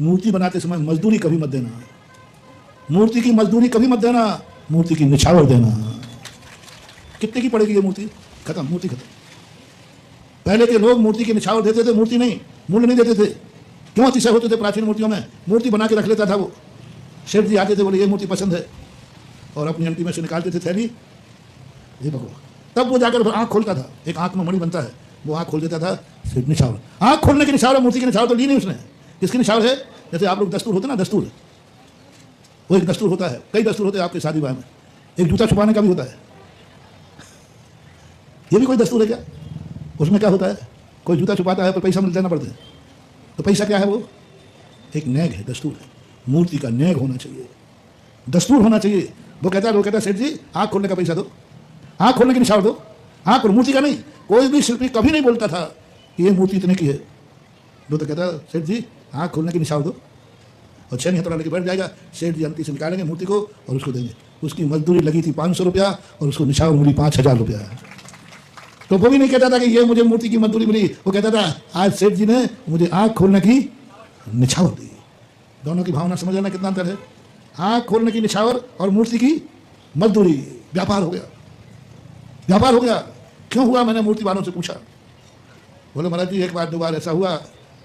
मूर्ति बनाते समय मजदूरी कभी मत देना, मूर्ति की मजदूरी कभी मत देना, मूर्ति की निछावर देना। कितने की पड़ेगी ये मूर्ति? खत्म, मूर्ति खत्म। पहले के लोग मूर्ति की निछावर देते थे, मूर्ति नहीं, मूल्य नहीं देते थे। क्यों अतिशय होते थे प्राचीन मूर्तियों में? मूर्ति बना के रख लेता था वो। शेठ जी आते थे, बोले ये मूर्ति पसंद है, और अपनी अंटी में से निकालते थे थैली, ये भगवान। तब वो जाकर आंख खोलता था, एक आंख में मणि बनता है, वो आंख खोल देता था, सिर्फ निछावर। आंख खोलने की निछावर, मूर्ति की निछावर तो ली नहीं उसने। किसकी निछावर है? जैसे आप लोग दस्तूर होते ना, दस्तूर, वो एक दस्तूर होता है, कई दस्तूर होते हैं आपके शादी विवाह में। एक जूता छुपाने का भी होता है, ये भी कोई दस्तूर है क्या? उसमें क्या होता है? कोई जूता छुपाता है पर पैसा मिल देना पड़ता है, तो पैसा क्या है? वो एक नेग है, दस्तूर है। मूर्ति का नेग होना चाहिए, दस्तूर होना चाहिए। वो कहता है सेठ जी आंख खोलने का पैसा दो, आंख खोलने की निछावर दो, आंख खोल, मूर्ति का नहीं। कोई भी शिल्पी कभी नहीं बोलता था कि ये मूर्ति इतने की है। वो तो कहता सेठ जी आंख खोलने की निछावर दो, और 6 हथौड़ा लेके बैठ जाएगा। सेठ जी अंती से निकालेंगे मूर्ति को और उसको देंगे। उसकी मजदूरी लगी थी 500 रुपया और उसको निछावर मिली 5000 रुपया। तो वो भी नहीं कहता था कि ये मुझे मूर्ति की मजदूरी मिली, वो कहता था आज सेठ जी ने मुझे आंख खोलने की निछावर दी। दोनों की भावना समझ लेना कितना अंतर है। आंख खोलने की निछावर और मूर्ति की मजदूरी, व्यापार हो गया, व्यापार हो गया। क्यों हुआ? मैंने मूर्ति वालों से पूछा, बोले महाराज जी एक बार 2 बार ऐसा हुआ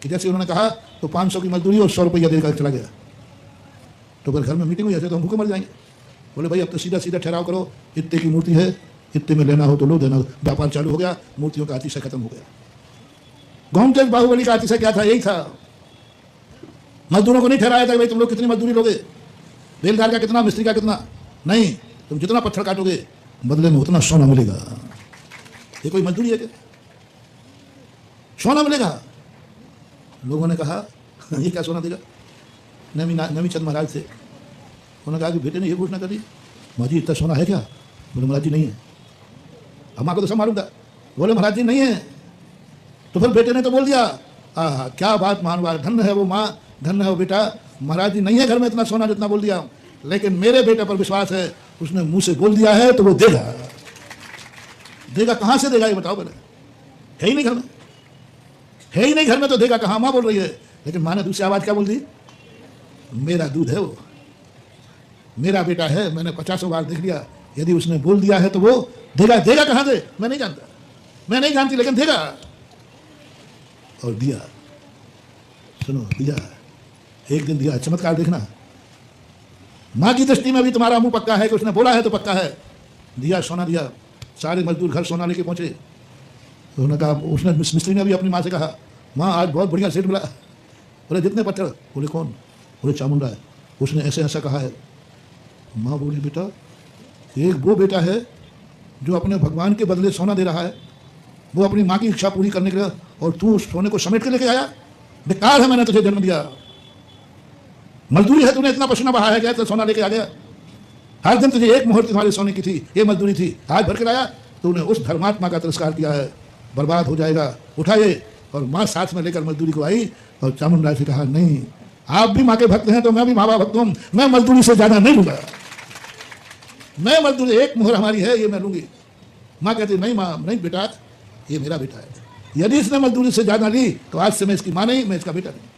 कि जैसे उन्होंने कहा तो 500 की मजदूरी और 100 रुपया देकर चला गया। तो फिर घर में मीटिंग हुई, ऐसे तो हम भूखे मर जाएंगे। बोले भाई अब तो सीधा सीधा ठहराव करो, इतने की मूर्ति है, इतने में लेना हो तो लो, देना। व्यापार चालू हो गया, मूर्तियों का अतिशय खत्म हो गया। गोमतेज बाहुबली का अतिशय क्या था? यही था। मजदूरों को नहीं ठहराया था भाई तुम लोग कितनी मजदूरी लोगे, बेलदार का कितना, मिस्त्री का कितना, नहीं, तुम जितना पत्थर काटोगे बदले में उतना सोना मिलेगा। ये कोई मजदूरी है क्या? सोना मिलेगा। लोगों ने कहा ये क्या सोना देगा? नवी चंद महाराज थे, उन्होंने कहा कि बेटे ने ये घोषणा कर दी, महाराज जी इतना सोना है क्या? बोले महाराज जी नहीं है। हम आपको तो सब मालूम था। बोले महाराज जी नहीं है। तो फिर बेटे ने तो बोल दिया, क्या बात महानुभाव, धन्य है वो माँ, धन्य है वो बेटा, महाराज जी नहीं है घर में इतना सोना जितना बोल दिया, लेकिन मेरे बेटे पर विश्वास है, उसने मुंह से बोल दिया है तो वो देगा। देगा कहाँ से देगा ये बताओ पहले? है ही नहीं घर में, है ही नहीं घर में, तो देगा कहाँ? माँ बोल रही है, लेकिन माँ ने दूसरी आवाज क्या बोल दी? मेरा दूध है वो, मेरा बेटा है, मैंने 50 बार देख लिया, यदि उसने बोल दिया है तो वो देगा। देगा कहाँ दे? मैं नहीं जानता, मैं नहीं जानती, लेकिन देगा। और दिया, सुनो, दिया। एक दिन दिया, चमत्कार देखना। माँ की दृष्टि में भी तुम्हारा मुंह पक्का है कि उसने बोला है तो पक्का है। दिया, सोना दिया, सारे मजदूर घर सोना लेके पहुंचे। तो उन्होंने कहा, उसने मिस्त्री ने भी अपनी माँ से कहा, माँ आज बहुत बढ़िया सेठ मिला। बोले जितने पत्थर? बोले कौन? बोले चामुंडा है, उसने ऐसे ऐसा कहा है। माँ बोली बेटा एक वो बेटा है जो अपने भगवान के बदले सोना दे रहा है, वो अपनी माँ की इच्छा पूरी करने के लिए, और तू उस सोने को समेट के लेके आया? बेकार है, मैंने तुझे जन्म दिया, मजदूरी है, तूने इतना पसीना बहाया गया तो सोना लेके आ गया। हर दिन तुझे एक मुहूर्त तुम्हारे सोने की थी, ये मजदूरी थी, आज भर के लाया, तूने उस धर्मात्मा का तिरस्कार किया है, बर्बाद हो जाएगा, उठाइए। और माँ साथ में लेकर मजदूरी को आई और चामुंडा से कहा, नहीं आप भी माँ के भक्त हैं तो मैं भी माँ बाप भक्त हूँ, मैं मजदूरी से ज्यादा नहीं लूंगा, मैं मजदूरी एक मुहर हमारी है ये मैं लूंगी। माँ कहती नहीं माँ, नहीं बेटा ये मेरा बेटा है, यदि इसने मजदूरी से ज्यादा ली तो आज से मैं इसकी माँ नहीं, मैं इसका बेटा नहीं।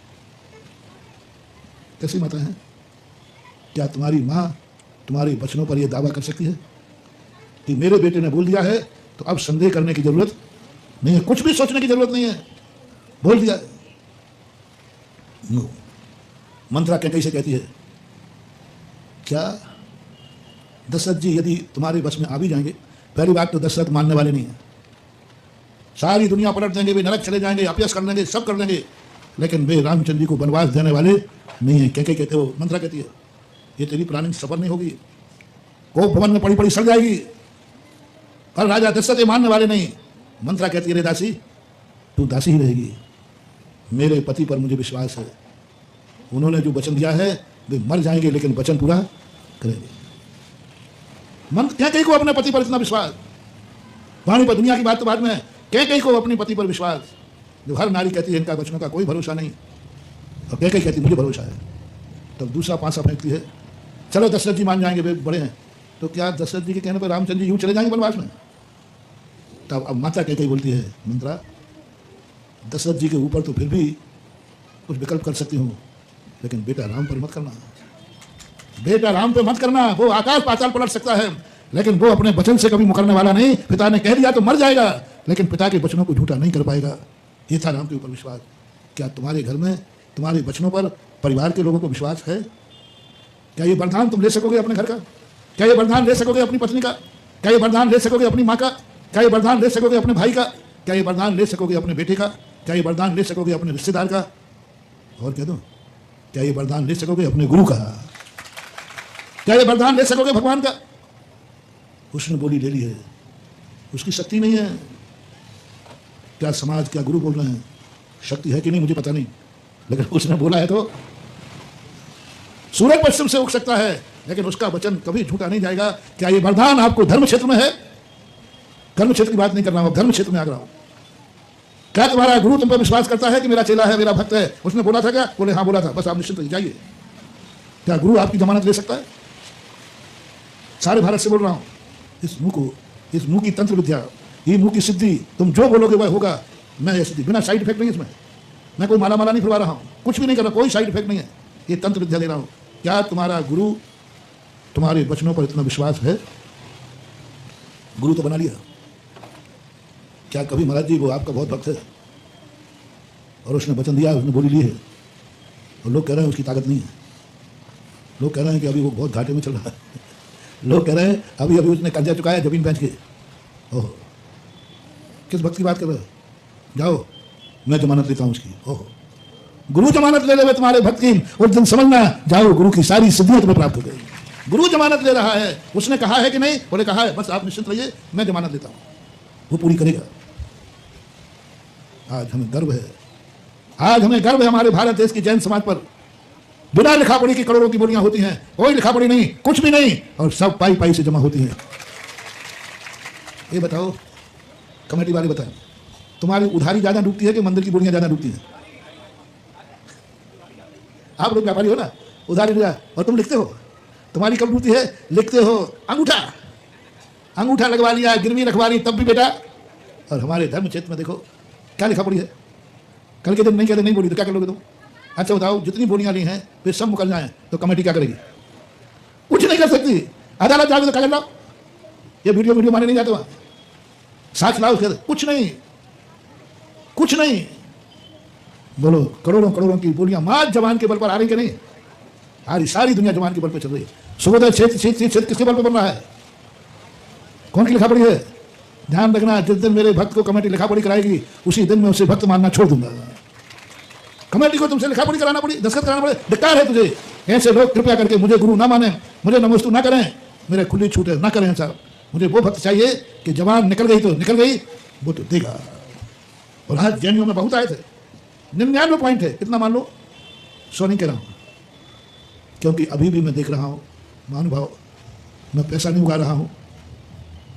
कैसी माता है? क्या तुम्हारी माँ तुम्हारे वचनों पर यह दावा कर सकती है कि मेरे बेटे ने बोल दिया है तो अब संदेह करने की जरूरत नहीं है, कुछ भी सोचने की जरूरत नहीं है, बोल दिया? नो। मंत्रा कैसे कहती है? क्या दशरथ जी यदि तुम्हारे बस में आ भी जाएंगे, पहली बात तो दशरथ मानने वाले नहीं है, सारी दुनिया पलट देंगे, वे नरक चले जाएंगे, अपयस कर लेंगे, सब कर लेंगे, लेकिन वे रामचंद्र जी को वनवास देने वाले नहीं है। क्या कहते हो? मंत्रा कहती है ये तेरी प्लानिंग सफल नहीं होगी, कोप भवन में पड़ी पड़ी सड़ जाएगी, पर राजा दशरथ मानने वाले नहीं। मंत्रा कहती है रे दासी, तू दासी ही रहेगी, मेरे पति पर मुझे विश्वास है, उन्होंने जो वचन दिया है वे मर जाएंगे लेकिन वचन पूरा करेंगे। मन क्या कहीं को अपने पति पर इतना विश्वास, वाणी पर, दुनिया की बात तो बाद में, क्या कहीं को अपने पति पर विश्वास, जो हर नारी कहती है इनका वचनों का कोई भरोसा नहीं, और क्या कहीं कहती मुझे भरोसा है, तब दूसरा पासा फेंकती है, चलो दशरथ जी मान जाएंगे, वे बड़े हैं, तो क्या दशरथ जी के कहने पर रामचंद्र जी यूं चले जाएंगे वनवास में? तब अब माता कह कहीं बोलती है, मंत्रा दशरथ जी के ऊपर तो फिर भी कुछ विकल्प कर सकती हूँ, लेकिन बेटा राम पर मत करना, बेटा राम पे मत करना। वो आकाश पाताल पलट सकता है, लेकिन वो अपने वचन से कभी मुकरने वाला नहीं। पिता ने कह दिया तो मर जाएगा, लेकिन पिता के वचनों को झूठा नहीं कर पाएगा। ये था राम के ऊपर विश्वास। क्या तुम्हारे घर में तुम्हारे वचनों पर परिवार के लोगों को विश्वास है? क्या ये वरदान तुम ले सकोगे अपने घर का? क्या ये वरदान ले सकोगे अपनी पत्नी का? क्या ये वरदान ले सकोगे अपनी माँ का? क्या ये वरदान ले सकोगे अपने भाई का? क्या ये वरदान ले सकोगे अपने बेटे का? क्या ये वरदान ले सकोगे अपने रिश्तेदार का? और कह दो, क्या ये वरदान ले सकोगे अपने गुरु का? क्या ये वरदान ले सकोगे भगवान का? उसने बोली ले ली है, उसकी शक्ति नहीं है। क्या समाज, क्या गुरु बोल रहे हैं, शक्ति है कि नहीं मुझे पता नहीं, लेकिन उसने बोला है तो सूरज पश्चिम से उग सकता है, लेकिन उसका वचन कभी झूठा नहीं जाएगा। क्या ये वरदान आपको धर्म क्षेत्र में है? धर्म क्षेत्र की बात नहीं कर रहा हूं, धर्म क्षेत्र में आ रहा हूं। क्या तुम्हारा गुरु तुम पर विश्वास करता है कि मेरा चेला है, मेरा भक्त है? उसने बोला था क्या? बोले हाँ बोला था, बस आप निश्चिंत जाइए। क्या गुरु आपकी जमानत ले सकता है? सारे भारत से बोल रहा हूं, इस मुंह की तंत्र विद्या, ये मुंह की सिद्धि, तुम जो बोलोगे वह होगा। मैं ये सिद्धि बिना साइड इफेक्ट नहीं, इसमें मैं कोई माला नहीं फिरवा रहा हूं, कुछ भी नहीं कर रहा, कोई साइड इफेक्ट नहीं है, ये तंत्र विद्या दे रहा हूं। क्या तुम्हारा गुरु तुम्हारे वचनों पर इतना विश्वास है? गुरु तो बना लिया, क्या कभी महाराज जी वो आपका बहुत भक्त है और उसने वचन दिया, उसने बोली ली है, और लोग कह रहे हैं उसकी ताकत नहीं है, लोग कह रहे हैं कि अभी वो बहुत घाटे में चल रहा है, लोग कह रहे हैं अभी उसने कर्जा चुकाया जमीन बेच के। ओहो, किस भक्त की बात कर रहे हो? जाओ, मैं जमानत लेता हूं उसकी। ओहो, गुरु जमानत ले ले तुम्हारे भक्त की, उस दिन समझना, जाओ गुरु की सारी सिद्धियां तुम्हें प्राप्त हो गई। गुरु जमानत ले रहा है, उसने कहा है कि नहीं? बोले कहा है, बस आप निश्चिंत रहिए, मैं जमानत लेता हूं, वो पूरी करेगा। आज हमें गर्व है, आज हमें गर्व है हमारे भारत देश की जैन समाज पर। बिना लिखा पढ़ी की करोड़ों की बोलियां होती हैं, कोई लिखा पढ़ी नहीं, कुछ भी नहीं, और सब पाई पाई से जमा होती हैं। ये बताओ, कमेटी वाले बताएं, तुम्हारी उधारी ज्यादा डूबती है कि मंदिर की बोलियां ज्यादा डूबती हैं? आप लोग व्यापारी हो ना, उधारी लिया और तुम लिखते हो, तुम्हारी कब डूबती है? लिखते हो, अंगूठा लगवा लिया, गिरवी रखवा ली, तब भी बेटा। और हमारे धर्म क्षेत्र में देखो क्या लिखा पड़ी है। कल के दिन नहीं कहते नहीं बोली तो क्या कर लोगे तुम? अच्छा बताओ, जितनी बोलियां ली हैं फिर सब मुकर जाए तो कमेटी क्या करेगी? कुछ नहीं कर सकती। अदालत जाओगे तो क्या करना? ये वीडियो माने नहीं जाते वहां, साक्ष्य लाओ, कुछ नहीं। बोलो, करोड़ों करोड़ों की बोलियां मां जवान के बल पर आ रही कि नहीं? आ रही, सारी दुनिया जवान के बल पर चल रही है। सुबोधर क्षेत्र किसके बल पर बन रहा है? कौन की लिखा पड़ी है? ध्यान रखना, जिस दिन मेरे भक्त को कमेटी लिखा पढ़ी कराएगी, उसी दिन मैं उसे भक्त मानना छोड़ दूंगा। कमेटी को तुमसे लिखा पढ़ी कराना पड़ी, दस्तखत कराना पड़े, धिक्कार है तुझे। ऐसे लोग कृपया करके मुझे गुरु ना माने, मुझे नमोस्तु ना करें, मेरे खुली छूट है, ना करें साहब। मुझे वो भक्त चाहिए कि जवान निकल गई तो निकल गई, वो तो देगा। और आज जैनियों में बहुत आए थे, 99 पॉइंट है, कितना मान लो? 100 नहीं कह रहा हूँ, क्योंकि अभी भी मैं देख रहा हूँ महानुभाव, मैं पैसा नहीं उगा रहा हूँ,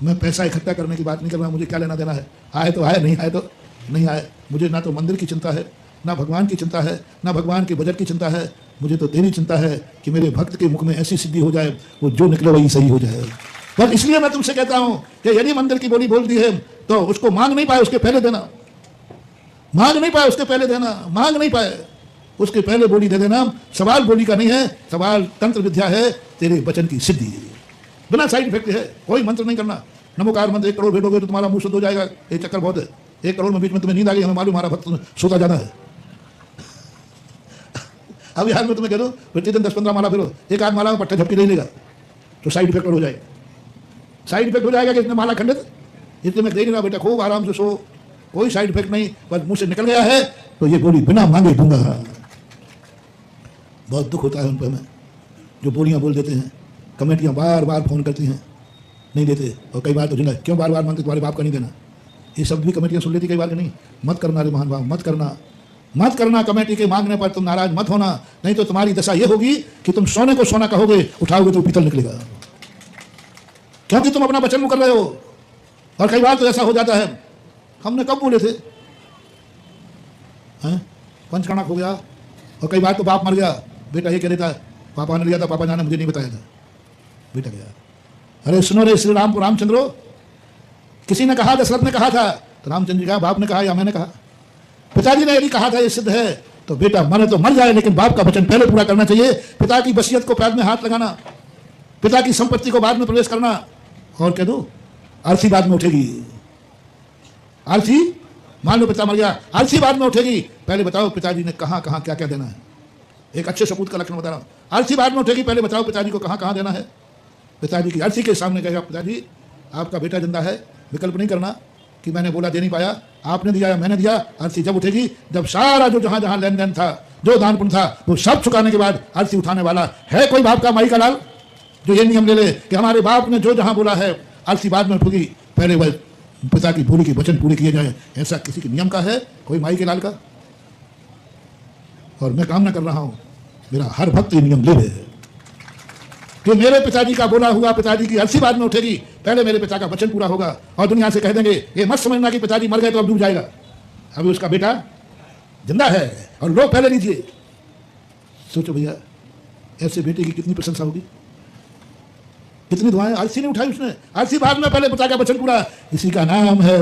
मैं पैसा इकट्ठा करने की बात नहीं कर रहा हूँ, मुझे क्या लेना देना है, आए तो आए, नहीं आए तो नहीं आए। मुझे ना तो मंदिर की चिंता है, ना भगवान की चिंता है, ना भगवान के बजट की चिंता है, मुझे तो तेरी चिंता है कि मेरे भक्त के मुख में ऐसी सिद्धि हो जाए, वो जो निकले वही सही हो जाए। बस इसलिए मैं तुमसे कहता हूँ कि यदि मंदिर की बोली बोल दी है तो उसको मांग नहीं पाए उसके पहले देना, मांग नहीं पाए उसके पहले देना, मांग नहीं पाए उसके पहले बोली दे देना। सवाल बोली का नहीं है, सवाल तंत्र विद्या है, तेरे वचन की सिद्धि, बिना साइड इफेक्ट है। कोई मंत्र नहीं करना, नमोकार मंत्र 1 करोड़ भेटोगे तो तुम्हारा मुंह शुद्ध हो जाएगा। ये चक्कर बहुत है, 1 करोड़ में बीच में तुम्हें नींद आ गई, हमें मालूम हमारा भक्त सोता जाना है। अब यार मैं तुम्हें कह दो प्रतिदिन 10-15 माला फिरो, एक आध माला में पट्टा झपकी नहीं लेगा तो साइड इफेक्ट हो जाएगा, साइड इफेक्ट हो जाएगा कि इतने माला खंडित, इतने में दे नहीं रहा बेटा, खूब आराम से सो, कोई साइड इफेक्ट नहीं, बस मुंह से निकल गया है तो ये बोली बिना मांगे दूंगा। बहुत दुख होता है उन पर हमें, जो बोलियां बोल देते हैं। कमेटियां बार बार फोन करती हैं, नहीं देते, और कई बार तो जिला क्यों बार बार मांगते, तुम्हारे बाप का नहीं देना, ये शब्द भी कमेटियां सुन लेती कई बार कि नहीं। मत करना रे महान भाव, मत करना, मत करना। कमेटी के मांगने पर तुम नाराज मत होना, नहीं तो तुम्हारी दशा ये होगी कि तुम सोने को सोना कहोगे, उठाओगे तो पीतल निकलेगा, क्योंकि तुम अपना वचन मुकर रहे हो। और कई बार तो ऐसा हो जाता है, हमने कब बोले थे, पंचकर्णक हो गया, और कई बार तो बाप मर गया, बेटा ये कह देता है पापा ने लिया था, पापा जाने मुझे नहीं बताया था, बेटा गया। अरे सुनो रे श्री रामचंद्रो, किसी ने कहा, दशरथ ने कहा था तो रामचंद्र जी कहा, बाप ने कहा या मैंने कहा? पिताजी ने यदि कहा था ये सिद्ध है तो बेटा मरे तो मर जाए, लेकिन बाप का वचन पहले पूरा करना चाहिए। पिता की वसीयत को पैर में हाथ लगाना, पिता की संपत्ति को बाद में प्रवेश करना, और कह दो आलसी बाद में उठेगी। आलसी, मान लो पिता मर गया, आलसी बाद में उठेगी। पहले बताओ पिताजी ने कहाँ कहाँ क्या क्या देना है। एक अच्छे सपूत का लक्षण बता रहा हूँ। आलसी बाद में उठेगी, पहले बताओ पिताजी को कहाँ कहाँ देना है। पिताजी की आलसी के सामने कहेगा पिताजी आपका बेटा जिंदा है, विकल्प नहीं करना कि मैंने बोला दे नहीं पाया, आपने दिया या मैंने दिया। आलसी जब उठेगी जब सारा जो जहां जहां लेन देन था, जो दान पुण्य था, वो सब चुकाने के बाद आलसी उठाने वाला है। कोई बाप का माई का लाल जो ये नियम ले ले कि हमारे बाप ने जो जहां बोला है आलसी बाद में उठेगी, पहले वह पिता की बोली की वचन पूरे किए जाए। ऐसा किसी के नियम का है कोई माई के लाल का? और मैं कामना कर रहा हूं मेरा हर भक्त ये नियम ले ले कि मेरे पिताजी का बोला हुआ, पिताजी की आलसी बाद में उठेगी, पहले मेरे पिता का वचन पूरा होगा। और दुनिया से कह देंगे ये मत समझना कि पिताजी मर गए तो अब डूब जाएगा, अभी उसका बेटा जिंदा है और लोग पहले लीजिए। सोचो भैया ऐसे बेटे की कितनी प्रशंसा होगी, कितनी दुआएं। आलसी ने उठाई उसने, आलसी बाद में पहले पिता का वचन पूरा। इसी का नाम है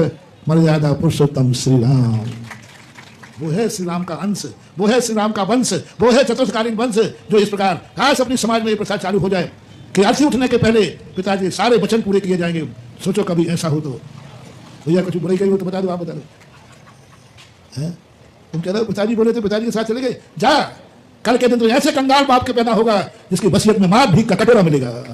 मर्यादा पुरुषोत्तम श्री राम। वो है श्री राम का अंश, वो है श्री राम का वंश, वो है चतुर्थकालीन वंश जो इस प्रकार काश अपनी समाज में ये प्रथा चालू हो जाए कि आलसी उठने के पहले पिताजी सारे वचन पूरे किए जाएंगे। सोचो कभी ऐसा हो तो। भैया कुछ बुराई कही हो तो बता दो, आप बता दो। तुम कह रहे हो पिताजी बोले तो पिताजी के साथ चले गए, जा कल के दिन तो ऐसे कंगाल बाप के पैदा होगा जिसकी वसीयत में मार भीख का कटोरा मिलेगा।